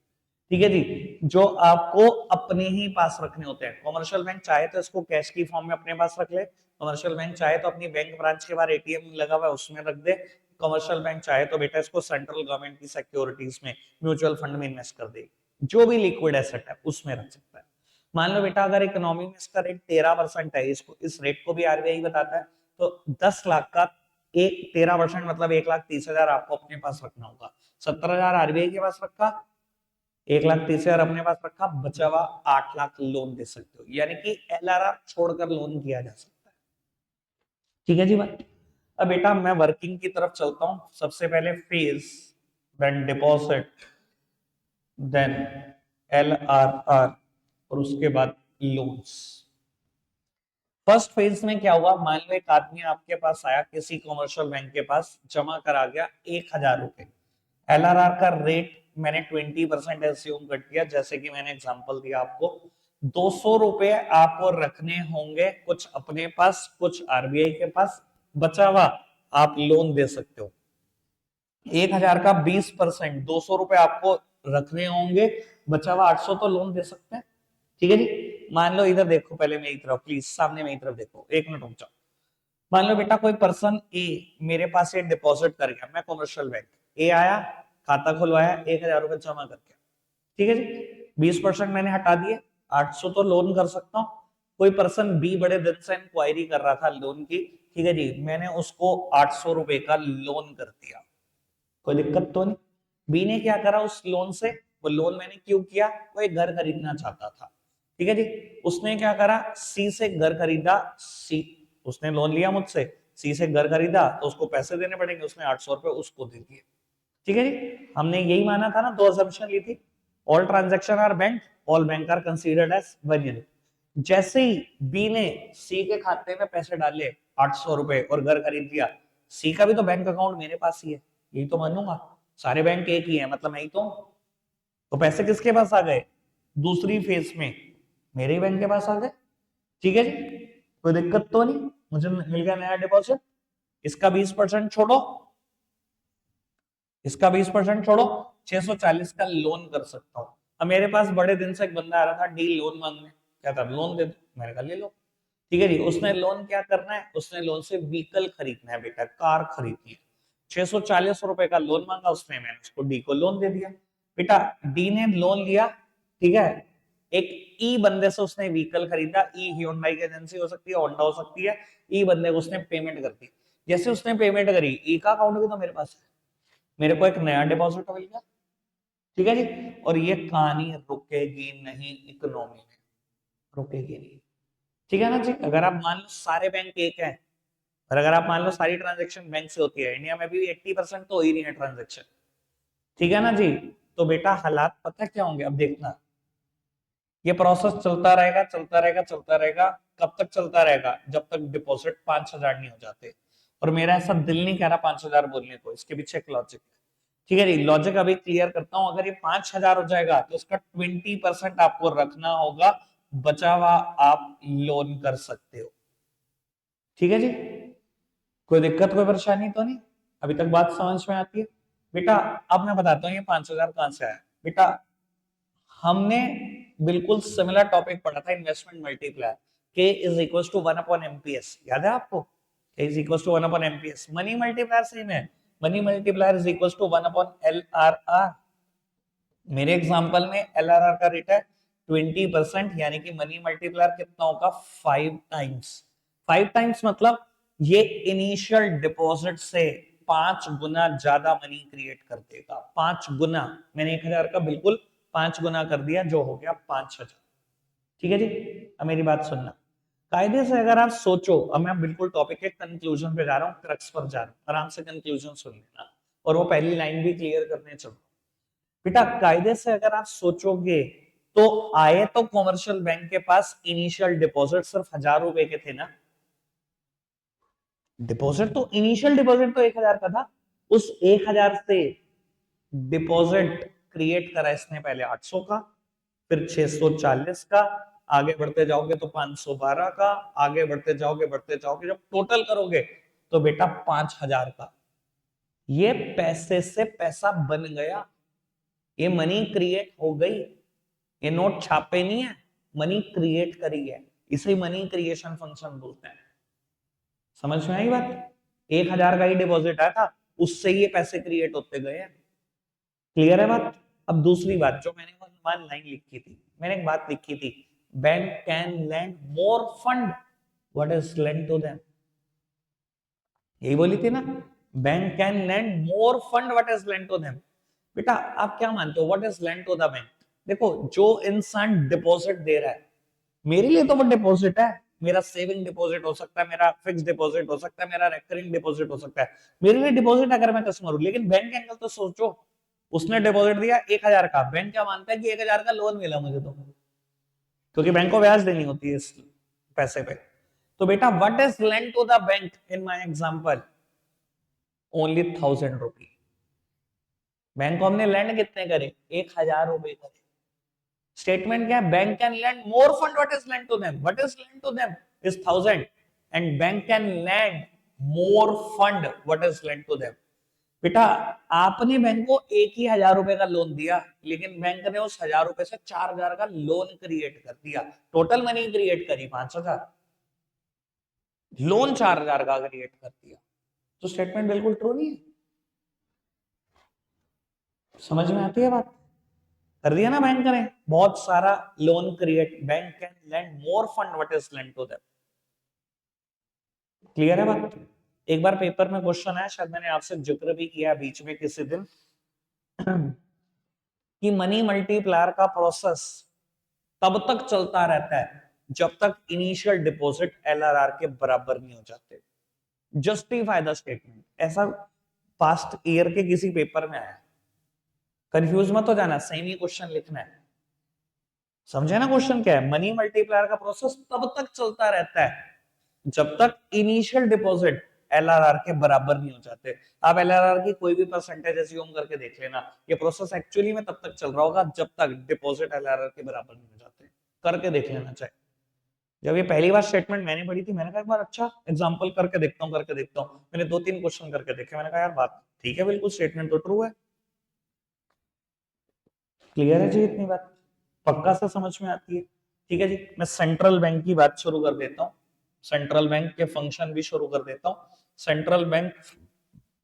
ठीक है जी, जो आपको अपने ही पास रखने होते हैं। कमर्शियल बैंक चाहे तो इसको कैश की फॉर्म में अपने पास रख ले, कमर्शियल बैंक चाहे तो अपनी बैंक ब्रांच के बाहर एटीएम लगा हुआ है उसमें रख दे, कमर्शियल बैंक चाहे तो बेटा इसको सेंट्रल गवर्नमेंट की सिक्योरिटीज में, म्यूचुअल फंड में इन्वेस्ट कर दे, जो भी लिक्विड एसेट है उसमें रख सकता है। मान लो बेटा अगर इकोनॉमी में इसका रेट 13% है, इसको इस रेट को भी आरबीआई बताता है, तो 10 लाख का एक 13% मतलब 1,30,000 आपको अपने पास रखना होगा। 70,000 आरबीआई के पास रखा, 1,30,000 अपने पास रखा, बचा हुआ 8 लाख लोन दे सकते हो, यानी कि एलआरआर छोड़कर लोन किया जा सकता है। ठीक है जी बात। अब बेटा मैं वर्किंग की तरफ चलता हूं। सबसे पहले phase, then deposit, then LRR, और उसके बाद लोन्स। फर्स्ट फेज में क्या हुआ? मान लो एक आदमी आपके पास आया, किसी कमर्शियल बैंक के पास जमा करा गया 1,000 रुपए। एलआरआर का रेट मैंने 20% एज्यूम कर दिया, जैसे कि मैंने एग्जांपल दिया आपको। 200 रुपए आपको रखने होंगे, कुछ अपने पास कुछ आरबीआई के पास, बचा हुआ आप लोन दे सकते हो। 1,000 का 20%, 200 रुपए आपको रखने होंगे, बचा हुआ 800 तो लोन दे सकते हैं। ठीक है जी, मान लो इधर देखो, पहले मेरी तरफ प्लीज, सामने मेरी तरफ देखो, 1 मिनट रुक जाओ। मान लो बेटा कोई पर्सन ए मेरे पास ये डिपॉजिट कर गया, मैं कमर्शियल बैंक, ए आया, खाता खुलवाया, 1,000 रुपए जमा करके। ठीक है जी, 20% मैंने हटा दिए, 800 तो लोन कर सकता हूँ। कोई पर्सन बी बड़े दिन से इंक्वायरी कर रहा था लोन की, ठीक है जी, मैंने उसको 800 रुपए का लोन कर दिया, कोई दिक्कत तो नहीं। बी ने क्या करा उस लोन से? वो लोन मैंने क्यों किया? वो एक घर खरीदना चाहता था। ठीक है जी, उसने क्या करा? सी से घर खरीदा, सी उसने लोन लिया मुझसे, सी से घर खरीदा तो उसको पैसे देने पड़ेंगे, उसने 800 रुपए उसको दे दिए। ठीक है जी, हमने यही माना था ना, दो असम्पशन ली थी, all transaction are bank, all bank are considered as one unit. जैसे ही बी ने सी के खाते में पैसे डाले 800 रुपए और घर खरीद लिया, सी का भी तो बैंक अकाउंट मेरे पास ही है, यही तो मानूंगा, सारे बैंक एक ही है, मतलब मैं ही तो पैसे किसके पास आ गए, दूसरी फेज में मेरे ही बैंक के पास आ गए। ठीक है जी, कोई दिक्कत तो नहीं, मुझे मिल गया नया डिपॉजिट। इसका 20% छोड़ो, इसका 20% छोड़ो, 640 का लोन कर सकता हूं। अब मेरे पास बड़े दिन से एक बंदा आ रहा था डील लोन मांगने, कहता लोन दे दो, मैंने कहा ले लो। ठीक है जी, उसने लोन क्या करना है, उसने लोन से व्हीकल खरीदना है बेटा, कार खरीदनी है। 640 रुपए का लोन मांगा उसने, मैंने उसको डी को लोन दे दिया। बेटा डी ने लोन लिया, ठीक है, एक ई बंदे से उसने व्हीकल खरीदा, ई ह्यूंडई की एजेंसी हो सकती है, होंडा हो सकती है, ई बंदे को उसने पेमेंट कर दी। जैसे उसने पेमेंट करी, ई का अकाउंट भी तो मेरे पास है, मेरे को एक नया डिपॉजिट मिल गया। ठीक है जी, और ये कहानी रुकेगी नहीं, इकोनॉमी में रुकेगी नहीं। ठीक है ना जी, अगर आप मान लो सारे बैंक एक है, और अगर आप मान लो सारी ट्रांजेक्शन बैंक से होती है, इंडिया में भी 80% तो हो ही नहीं है ट्रांजेक्शन। ठीक है ना जी, तो बेटा हालात पता क्या होंगे, अब देखना, ये प्रोसेस चलता रहेगा चलता रहेगा चलता रहेगा। कब तक चलता रहेगा, जब तक डिपॉजिट 5,000 नहीं हो जाते। और मेरा ऐसा दिल नहीं कह रहा 5,000 बोलने को, इसके पीछे एक लॉजिक है। ठीक है जी, लॉजिक अभी क्लियर करता हूं। अगर ये 5,000 हो जाएगा तो उसका 20% आपको रखना होगा, बचा हुआ आप लोन कर सकते हो। ठीक है जी, कोई दिक्कत कोई परेशानी तो नहीं, अभी तक बात समझ में आती है। बेटा अब मैं बताता हूँ ये 5,000 कहां से आया। बेटा हमने बिल्कुल सिमिलर टॉपिक पढ़ा था, investment multiplier, K is equal to 1/MPS, याद है आपको, K is equal to 1/MPS। Money multiplier same है, money multiplier is equal to 1/LRR। मेरे एग्जांपल में LRR का रेट है 20%, यानी कि मनी मल्टीप्लायर कितना होगा, 5 टाइम्स। 5 टाइम्स मतलब ये इनिशियल डिपॉजिट से 5 गुना ज्यादा मनी क्रिएट कर देगा, 5 गुना। मैंने 1,000 का बिल्कुल 5 गुना कर दिया, जो हो गया 5,000। ठीक है जी, अब मेरी बात सुनना, कायदे से अगर आप सोचो, अब मैं बिल्कुल टॉपिक के कंक्लूजन पे जा रहा हूँ, क्रक्स पर जा रहा हूँ, आराम से कंक्लूजन सुन लेना, और वो पहली लाइन भी क्लियर करने चलो। बेटा कायदे से अगर आप सोचोगे तो आए तो कॉमर्शियल बैंक के पास इनिशियल डिपॉजिट सिर्फ 1,000 रुपए के थे ना, डिपॉजिट तो इनिशियल डिपॉजिट तो 1,000 का था, उस 1,000 से डिपॉजिट क्रिएट करा इसने पहले 800 का, फिर 640 का, आगे बढ़ते जाओगे तो 512 का, आगे बढ़ते जाओगे जब टोटल करोगे तो बेटा 5,000 का। ये पैसे से पैसा बन गया, ये मनी क्रिएट हो गई, ये नोट छापे नहीं है, मनी क्रिएट करी है, इसे मनी क्रिएशन फंक्शन बोलते हैं। समझ में आई बात, 1,000 का ही डिपॉजिट आया था, उससे ये पैसे क्रिएट होते गए हैं। क्लियर है बात। अब दूसरी बात, जो मैंने वन लाइन लिखी थी, मैंने एक बात लिखी थी, bank can lend more fund what is lend to them, यही बोली थी ना, bank can lend more fund what is lend to them. बेटा आप क्या मानते हो what is lend to the bank, देखो जो इंसान डिपॉजिट दे रहा है, मेरे लिए तो वो डिपॉजिट है, मेरा सेविंग डिपॉजिट हो सकता है, मेरा फिक्स डिपॉजिट हो सकता है, मेरा रेकरिंग डिपॉजिट हो सकता है, मेरे लिए डिपॉजिट अगर मैं कस्टमर हूं। लेकिन बैंक एंगल तो सोचो, उसने डिपॉजिट दिया 1,000 का, बैंक क्या मानता है कि 1,000 का लोन मिला मुझे, तो क्योंकि बैंक को ब्याज देनी होती है इस पैसे पे। तो बेटा what is lend to the bank in my example, only 1,000 rupee. Bank को हमने लैंड कितने करे, 1,000 रुपए करे। स्टेटमेंट क्या है, bank can lend more fund what is lend to them, what is lend to them is 1,000, and bank can lend more fund what is lend to them. बेटा आपने बैंक को 1,000 रुपए का लोन दिया, लेकिन बैंक ने उस 1,000 रुपए से 4,000 का लोन क्रिएट कर दिया, टोटल मनी क्रिएट करी 5,000, लोन 4,000 का क्रिएट कर दिया, तो स्टेटमेंट बिल्कुल ट्रू नहीं है। समझ में आती है बात, कर दिया ना बैंक ने बहुत सारा loan create, bank can lend more fund what is lend to them. Clear है बात। एक बार पेपर में क्वेश्चन आया, शायद मैंने आपसे जिक्र भी किया बीच में किसी दिन, कि मनी मल्टीप्लायर का प्रोसेस तब तक चलता रहता है जब तक इनिशियल डिपॉजिट LRR के बराबर नहीं हो जाते। जस्टिफाई द स्टेटमेंट, ऐसा पास्ट ईयर के किसी पेपर में आया। कंफ्यूज मत हो जाना, सेम ही क्वेश्चन लिखना है। समझे ना क्वेश्चन क्या है? मनी मल्टीप्लायर का प्रोसेस तब तक चलता रहता है जब तक इनिशियल डिपॉजिट एलआरआर के बराबर नहीं हो जाते। आप एलआरआर की कोई भी परसेंटेज एज्यूम करके देख लेना, ये प्रोसेस एक्चुअली में तब तक चल रहा होगा जब तक डिपॉजिट एलआरआर के बराबर नहीं हो जाते। करके देख लेना चाहिए। जब ये पहली बार स्टेटमेंट मैंने पढ़ी थी, मैंने कहा एक बार अच्छा एग्जांपल करके देखता हूँ, करके देखता हूँ। मैंने 2-3 क्वेश्चन करके देखे, मैंने कहा यार बात ठीक है, बिल्कुल स्टेटमेंट तो ट्रू है। क्लियर है जी इतनी बात? पक्का से समझ में आती है? ठीक है जी, मैं सेंट्रल बैंक की बात शुरू कर देता हूँ, सेंट्रल बैंक के फंक्शन भी शुरू कर देता हूँ। सेंट्रल बैंक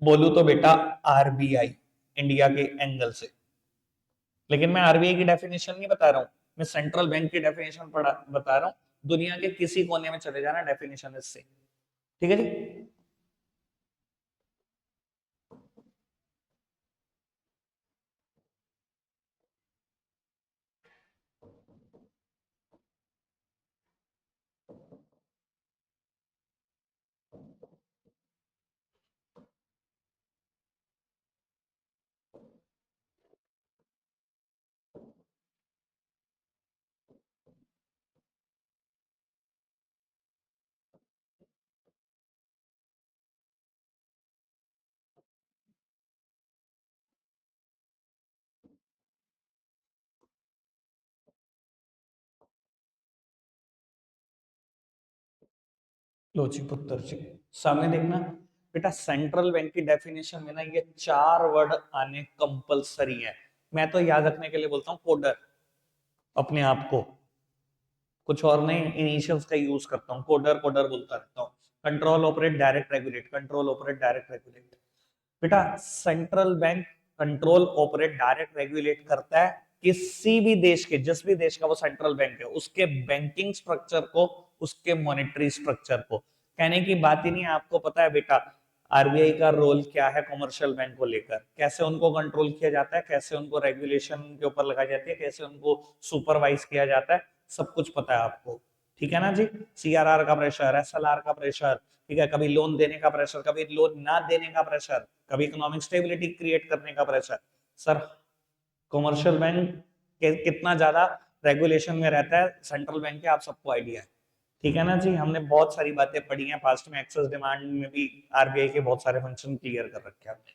बोलू तो बेटा आरबीआई, इंडिया के एंगल से। लेकिन मैं आरबीआई की डेफिनेशन नहीं बता रहा हूँ, मैं सेंट्रल बैंक की डेफिनेशन पढ़ा बता रहा हूँ। दुनिया के किसी कोने में चले जाना, डेफिनेशन इससे। ठीक है जी। लो जी पुत्र जी, सामने देखना बेटा, सेंट्रल बैंक की डेफिनेशन में ना ये 4 वर्ड आने कंपलसरी है। मैं तो याद रखने के लिए बोलता हूँ कोडर, अपने आप को कुछ और नहीं, इनिशियल्स का यूज करता हूँ, कोडर कोडर बोलता रहता हूँ। Control operate direct regulate, control operate direct regulate. बेटा central bank control operate direct regulate करता है किसी भी देश के, जिस भी देश का वो सेंट्रल बैंक है, उसके बैंकिंग स्ट्रक्चर को, उसके मॉनेटरी स्ट्रक्चर को। कहने की बात ही नहीं, आपको पता है बेटा आरबीआई का रोल क्या है कमर्शियल बैंक को लेकर, कैसे उनको कंट्रोल किया जाता है, कैसे उनको रेगुलेशन के ऊपर लगाई जाती है, कैसे उनको सुपरवाइज किया जाता है, सब कुछ पता है आपको। ठीक है ना जी? सीआरआर का प्रेशर, एसएलआर का प्रेशर, ठीक है, कभी लोन देने का प्रेशर, कभी लोन ना देने का प्रेशर, कभी इकोनॉमिक स्टेबिलिटी क्रिएट करने का प्रेशर। सर कमर्शियल बैंक कितना ज्यादा रेगुलेशन में रहता है सेंट्रल बैंक के, आप सबको आइडिया है। ठीक है ना जी? हमने बहुत सारी बातें पढ़ी हैं पास्ट में, एक्सेस डिमांड में भी आरबीआई के बहुत सारे फंक्शन क्लियर कर रखे हैं आपने।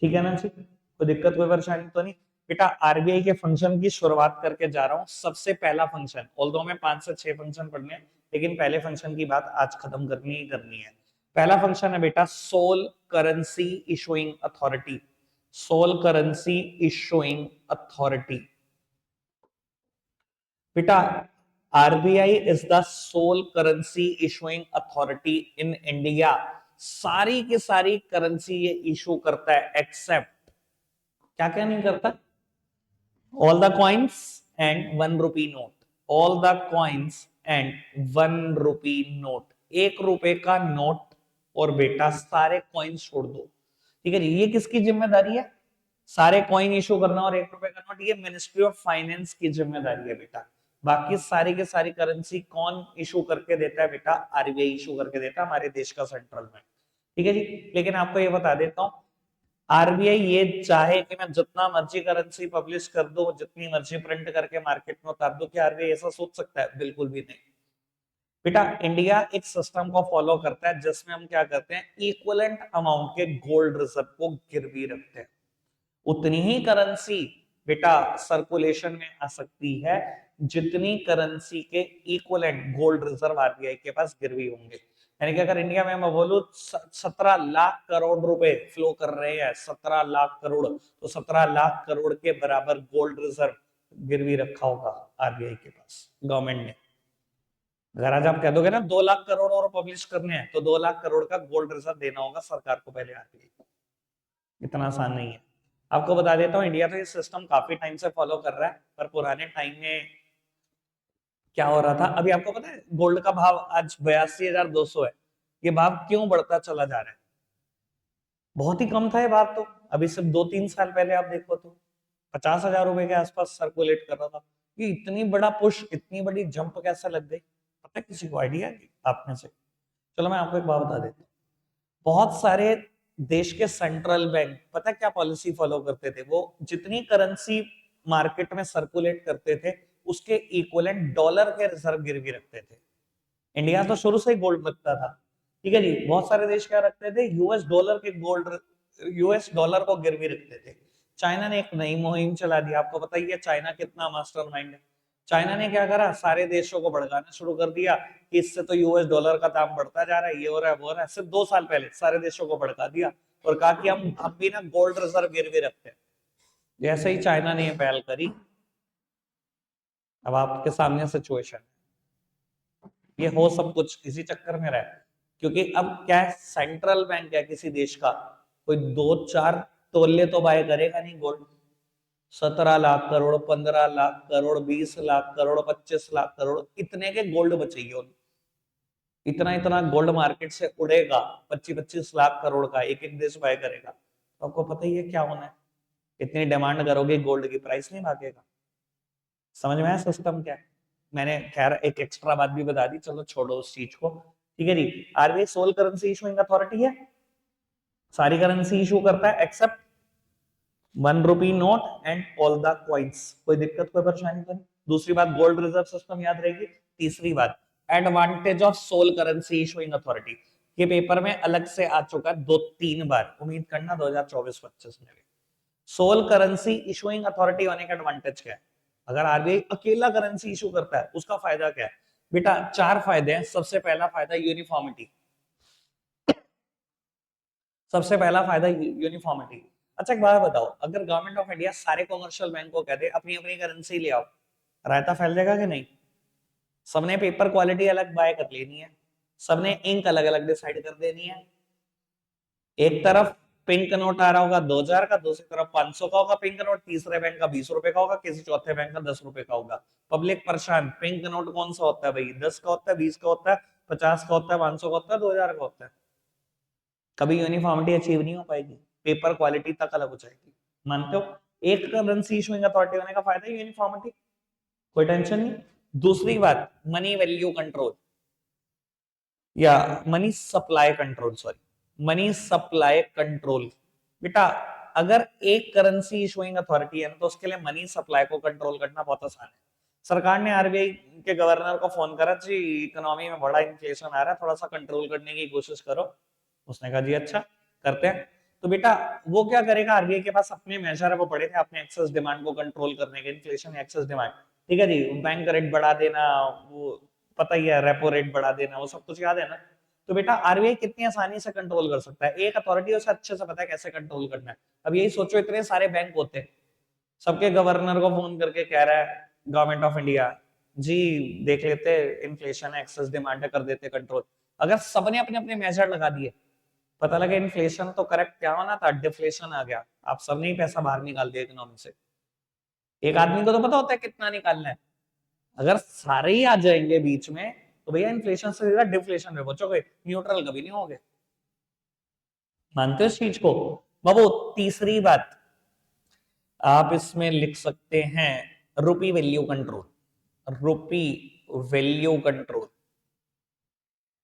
ठीक है ना जी? कोई दिक्कत कोई परेशानी तो नहीं? बेटा आरबीआई के फंक्शन की शुरुआत करके जा रहा हूं। सबसे पहला फंक्शन, ऑल्दो में 5 से 6 फंक्शन पढ़ने हैं, लेकिन पहले फंक्शन की बात आज खत्म करनी ही करनी है। पहला फंक्शन है बेटा sole currency issuing authority. Sole currency issuing authority. बेटा RBI is the sole currency issuing authority in India. सारी की सारी करेंसी ये इशू करता है एक्सेप्ट, क्या क्या नहीं करता? All the coins and 1 rupee note. All the coins and 1 rupee note, 1 रुपए का नोट, और बेटा सारे कॉइन्स छोड़ दो। ठीक है जी? ये किसकी जिम्मेदारी है? सारे कॉइन इशू करना और 1 रुपए का नोट, ये मिनिस्ट्री ऑफ फाइनेंस की जिम्मेदारी है बेटा। बाकी सारी के सारी करेंसी कौन इशू करके देता है बेटा? आरबीआई इशू करके देता है, हमारे देश का सेंट्रल बैंक। ठीक है जी? लेकिन आपको ये बता देता हूं, आरबीआई ये चाहे कि मैं जितना मर्जी करेंसी पब्लिश कर दूं, जितनी मर्जी प्रिंट करके मार्केट में उतार दूं, क्या आरबीआई ऐसा सोच सकता है? बिल्कुल भी नहीं। बेटा इंडिया एक सिस्टम को फॉलो करता है जिसमें हम क्या करते हैं, इक्विवेलेंट अमाउंट के गोल्ड रिजर्व को गिरवी रखते हैं। उतनी ही करेंसी बेटा सर्कुलेशन में आ सकती है जितनी करेंसी के इक्विवेलेंट गोल्ड रिजर्व आरबीआई के पास गिरवी होंगे। यानी कि अगर इंडिया में मैं बोलूं 17 लाख करोड़ रुपए फ्लो कर रहे हैं, 17 लाख करोड़, तो 17 लाख करोड़ के बराबर गोल्ड रिजर्व गिरवी रखा होगा आरबीआई के पास, गवर्नमेंट ने। अगर आज आप कह दोगे ना 2 लाख करोड़ और पब्लिश करने हैं, तो 2 लाख करोड़ का गोल्ड रिजर्व देना होगा सरकार को पहले आरबीआई को। इतना आसान नहीं है। आपको बता देता हूँ, इंडिया तो ये सिस्टम काफी टाइम से फॉलो कर रहा है, पर पुराने टाइम में क्या हो रहा था, अभी आपको पता है गोल्ड का भाव आज 82,200 है। ये भाव क्यों बढ़ता चला जा रहा है? बहुत ही कम था ये भाव तो, अभी सिर्फ 2-3 साल पहले आप देखो तो 50,000 रुपए के आसपास सर्कुलेट कर रहा था। ये इतनी बड़ा पुश, इतनी बड़ी जंप कैसे लग गई? पता है किसी को आइडिया है आप में से? चलो मैं आपको एक बात बता देता हूँ। बहुत सारे देश के सेंट्रल बैंक पता क्या पॉलिसी फॉलो करते थे, वो जितनी करेंसी मार्केट में सर्कुलेट करते थे उसके इक्विवेलेंट डॉलर के रिजर्व गिरवी रखते थे। इंडिया तो शुरू से ही गोल्ड रखता था, ठीक है जी। बहुत सारे देश क्या रखते थे, यूएस डॉलर के गोल्ड, यूएस डॉलर को गिरवी रखते थे। चाइना ने एक नई मुहिम चला दी, आपको पता ही है चाइना कितना मास्टरमाइंड है। चाइना ने क्या करा, सारे देशों को भड़काना शुरू कर दिया कि इससे तो यूएस डॉलर का दाम बढ़ता जा रहा है, ये हो रहा है वो हो रहा है। सिर्फ 2 साल पहले सारे देशों को भड़का दिया और कहा कि हम भी ना गोल्ड रिजर्व गिरवी रखते हैं। जैसे ही चाइना ने ये पहल करी, अब आपके सामने सिचुएशन, ये हो सब कुछ इसी चक्कर में रहा है, क्योंकि अब क्या है, सेंट्रल बैंक है किसी देश का, कोई 2-4 तोले तो बाय करेगा नहीं गोल्ड। 17 लाख करोड़, 15 लाख करोड़, 20 लाख करोड़, 25 लाख करोड़, इतने के गोल्ड बचेगी उन, इतना इतना गोल्ड मार्केट से उड़ेगा। 25-25 लाख करोड़ का एक एक देश बाय करेगा, तो आपको पता ही है क्या होना है। इतनी डिमांड करोगे गोल्ड की, प्राइस नहीं भागेगा। समझ में आया सिस्टम क्या है। मैंने खैर एक एक्स्ट्रा बात भी बता दी, चलो छोड़ो उस चीज को, ठीक है जी। RBI sole currency issuing authority है, सारी करेंसी इशू करता है except 1 rupee note and all the coins. कोई दिक्कत कोई परेशानी तो नहीं। दूसरी बात गोल्ड रिजर्व सिस्टम याद रहेगी। तीसरी बात advantage of sole currency issuing authority, ये पेपर में अलग से आ चुका है 2-3 बार, उम्मीद करना 2024-25 में भी। सोल करेंसी इशूइंग अथॉरिटी होने का एडवांटेज क्या है, अगर आरबीआई अकेला करेंसी इशू करता है उसका फायदा क्या है बेटा, 4 फायदे हैं। सबसे पहला फायदा यूनिफॉर्मिटी, सबसे पहला फायदा यूनिफॉर्मिटी। अच्छा एक बात बताओ, अगर गवर्नमेंट ऑफ इंडिया सारे कॉमर्शियल बैंक को कहते अपनी अपनी करेंसी ले आओ, रायता फैल जाएगा कि नहीं। सबने पेपर क्वालिटी अलग बाय कर लेनी है, सबने इंक अलग अलग डिसाइड कर देनी है। एक तरफ पिंक नोट आ रहा होगा 2000 का, दूसरी तरफ 500 का होगा पिंक नोट, तीसरे बैंक का 20 रुपए का होगा, किसी चौथे बैंक का 10 रुपए का होगा। पब्लिक परेशान, पिंक नोट कौन सा होता है भाई, 10 का होता है, 20 का होता है, 50 का होता है, 500 का होता है, 2000 का होता है। कभी यूनिफॉर्मिटी अचीव नहीं हो पाएगी, पेपर क्वालिटी तक अलग हो जाएगी। मानते हो, एक करेंसी इशूइंग अथॉरिटी होने का फायदा है यूनिफॉर्मिटी, कोई टेंशन नहीं। दूसरी बात मनी वैल्यू कंट्रोल या money supply control, sorry money supply control. बेटा अगर एक करेंसी इशूइंग अथॉरिटी है ना, तो उसके लिए मनी सप्लाई को कंट्रोल करना बहुत आसान है। सरकार ने आरबीआई के गवर्नर को फोन करा, जी इकोनॉमी में बड़ा इन्फ्लेशन आ रहा है, थोड़ा सा कंट्रोल करने की कोशिश करो। उसने कहा जी अच्छा करते हैं। तो बेटा वो क्या करेगा, आरबीआई के पास अपने मेजर है, वो पड़े थे अपने एक्सेस डिमांड को कंट्रोल करने के, इन्फ्लेशन एक्सेस डिमांड, ठीक है जी। बैंक रेट बढ़ा देना, वो पता ही है, रेपो रेट बढ़ा देना, वो सब कुछ याद है ना। तो बेटा आरबीआई कितनी आसानी से कंट्रोल कर सकता है, एक अथॉरिटी उसे अच्छे से पता है कैसे कंट्रोल करना है। अब यही सोचो, इतने सारे बैंक होते हैं, सबके गवर्नर को फोन करके कह रहा है गवर्नमेंट ऑफ इंडिया, जी देख लेते इन्फ्लेशन है, एक्सेस डिमांड है, कर देते कंट्रोल। अगर सबने अपने अपने मेजर लगा दिए, पता लगा इन्फ्लेशन तो करेक्ट क्या होना था, डिफ्लेशन आ गया, आप सबने ही पैसा बाहर निकाल दिया इकोनॉमी से। एक आदमी को तो पता होता है कितना निकालना है, अगर सारे ही आ जाएंगे बीच में तो भैया इन्फ्लेशन से सीधा डिफ्लेशन में बचोगे, न्यूट्रल कभी नहीं होगे। मानते हो इस चीज को बाबू। तीसरी बात आप इसमें लिख सकते हैं रुपी वैल्यू कंट्रोल, रुपी वैल्यू कंट्रोल।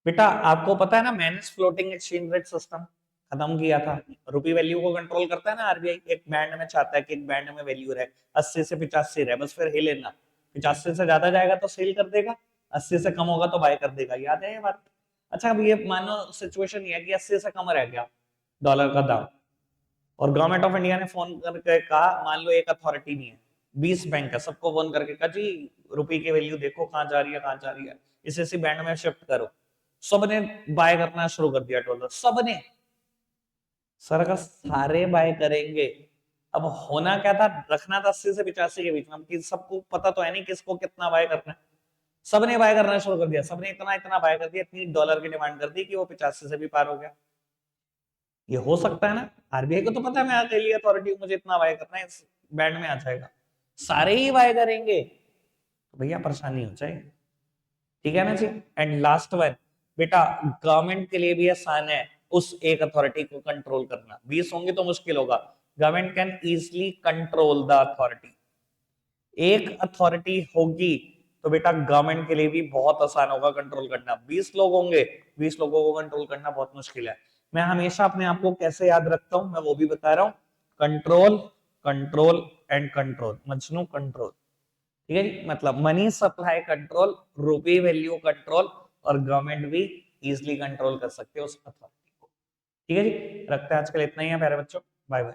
बेटा आपको पता है ना, manage floating exchange rate system खत्म किया था, रुपी वैल्यू को कंट्रोल करता है ना आरबीआई। एक बैंड में चाहता है कि एक बैंड में वैल्यू रहे, 80 से 85 रहे, बस फिर हिल लेना। 85 से ज्यादा जाएगा तो सेल कर देगा, 80 से कम होगा तो बाय कर देगा, याद है ये बात। अच्छा अब ये मानो सिचुएशन ये है कि 80 से कम रह गया डॉलर का दाम, और गवर्नमेंट ऑफ इंडिया ने फोन करके कहा, मान लो एक अथॉरिटी नहीं है, 20 बैंक है, सबको फोन करके कहा जी रुपये की वैल्यू देखो कहाँ जा रही है, कहाँ जा रही है, इसे बैंड में शिफ्ट करो। सबने बाय करना शुरू कर दिया डॉलर, सबने। सर का सारे बाय करेंगे, अब होना क्या था, रखना था 80 से 85 के बीच में, कि सबको पता तो है नहीं किसको कितना बाय करना है। सबने बाय करना शुरू कर दिया, सबने इतना इतना बाय कर दिया, इतनी डॉलर की डिमांड कर दी कि वो 85 से भी पार हो गया। ये हो सकता है ना, आरबीआई को तो पता है मैं अकेली अथॉरिटी, मुझे इतना बाय करना है, इस बैंड में आ जाएगा, सारे ही बाय करेंगे तो भैया परेशानी हो जाएगी, ठीक है ना जी। एंड लास्ट वन बेटा, गवर्नमेंट के लिए भी आसान है उस एक अथॉरिटी को कंट्रोल करना, 20 होंगे तो मुश्किल होगा। Government can easily control the authority, एक अथॉरिटी होगी तो बेटा गवर्नमेंट के लिए भी बहुत आसान होगा कंट्रोल करना। 20 लोग होंगे, 20 लोगों को कंट्रोल करना बहुत मुश्किल है। मैं हमेशा अपने आप को कैसे याद रखता हूं, मैं वो भी बता रहा हूं। Control, control and control, Majnu control. ठीक है जी, मतलब मनी सप्लाई कंट्रोल, रुपी वैल्यू कंट्रोल, और गवर्नमेंट भी इजिली कंट्रोल कर सकते हो उस अथॉरिटी को। ठीक है जी, रखते हैं आज के लिए इतना ही है प्यारे बच्चों, बाय बाय।